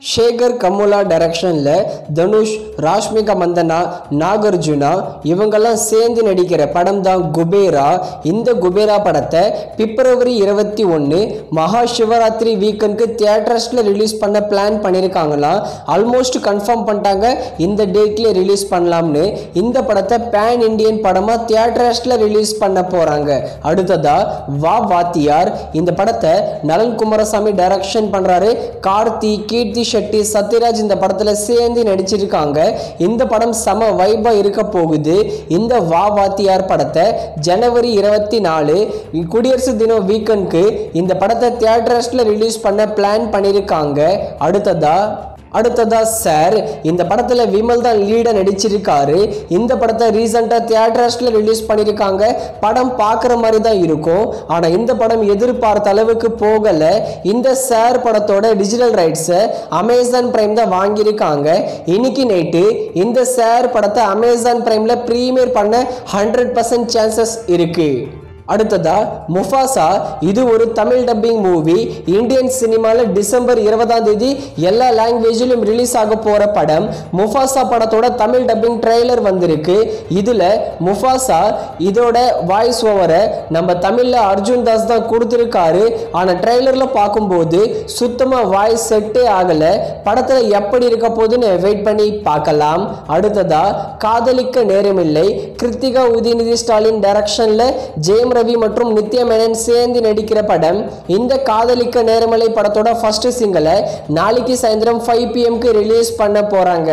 சேகர் கமுலா டைரக்ஷன்ல தனுஷ், ராஷ்மிகா மந்தனா, நாகார்ஜுனா இவங்கெல்லாம் சேர்ந்து நடிக்கிற படம் தான் குபேரா. இந்த குபேரா படத்தை பிப்ரவரி 21 மகா சிவராத்திரி வீக்கெண்டுக்கு தியேட்டர்ஸ்ல ரிலீஸ் பண்ண பிளான் பண்ணியிருக்காங்களாம். ஆல்மோஸ்ட் கன்ஃபார்ம் பண்ணிட்டாங்க இந்த டேட்ல ரிலீஸ் பண்ணலாம்னு. இந்த படத்தை பேன் இண்டியன் படமா தியேட்டர்ஸ்ல ரிலீஸ் பண்ண போறாங்க. அடுத்ததா வா வாத்தியார். இந்த படத்தை நலன் குமாரசாமி டைரக்ஷன் பண்றாரு. கார்த்தி, கீர்த்தி ஷெட்டி, சத்யராஜ் இந்த படத்துல சேர்ந்து நடிச்சிருக்காங்க. இந்த படம் செம வைபா இருக்க போகுது. இந்த வா வாத்தியார் படத்தை ஜனவரி 24 குடியரசு தினம் வீக்கெண்டுக்கு இந்த படத்தை தியேட்டர்ஸ்ல ரிலீஸ் பண்ண பிளான் பண்ணியிருக்காங்க. அடுத்ததா சார். இந்த படத்துல விமல் தான் லீடா நடிச்சிருக்காரு. இந்த படத்தை ரீசெண்டா தியேட்டர்ஸ்ல ரிலீஸ் பண்ணியிருக்காங்க. படம் பார்க்குற மாதிரி தான் இருக்கும். ஆனா இந்த படம் எதிர்பார்த்த அளவுக்கு போகல. இந்த சார் படத்தோட டிஜிட்டல் ரைட்ஸை அமேசான் பிரைம் தான் வாங்கியிருக்காங்க. இன்னைக்கு நைட்டு இந்த சார் படத்தை அமேசான் பிரைம்ல ப்ரீமியர் பண்ண 100% சான்சஸ் இருக்கு. அடுத்ததா முஃபாசா. இது ஒரு தமிழ் டப்பிங் மூவி. இந்தியன் சினிமாவில் டிசம்பர் 20 எல்லா லாங்குவேஜிலும் ரிலீஸ் ஆக போற படம். முஃபாசா படத்தோட தமிழ் டப்பிங் ட்ரெய்லர் வந்திருக்கு. இதுல முஃபாசா இதோட வாய்ஸ் ஓவரை நம்ம தமிழ்ல அர்ஜுன் தாஸ் தான் கொடுத்திருக்காரு. ஆனா ட்ரெய்லர்ல பார்க்கும்போது சுத்தமா வாய்ஸ் செட்டே ஆகல. படத்துல எப்படி இருக்க போதுன்னு வெயிட் பண்ணி பார்க்கலாம். அடுத்ததா காதலிக்க நேரமில்லை. கிருத்திகா உதயநிதி ஸ்டாலின் டைரக்ஷன்ல ஜெயம் ரவி மற்றும் நித்யா மேனன் சேர்ந்து நடிக்கிற படம். இந்த காதலிக்க நேரமில்லை படத்தோட ஃபர்ஸ்ட் சிங்கிளை நாளைக்கு சாயந்தரம் 5 PM ரிலீஸ் பண்ண போறாங்க.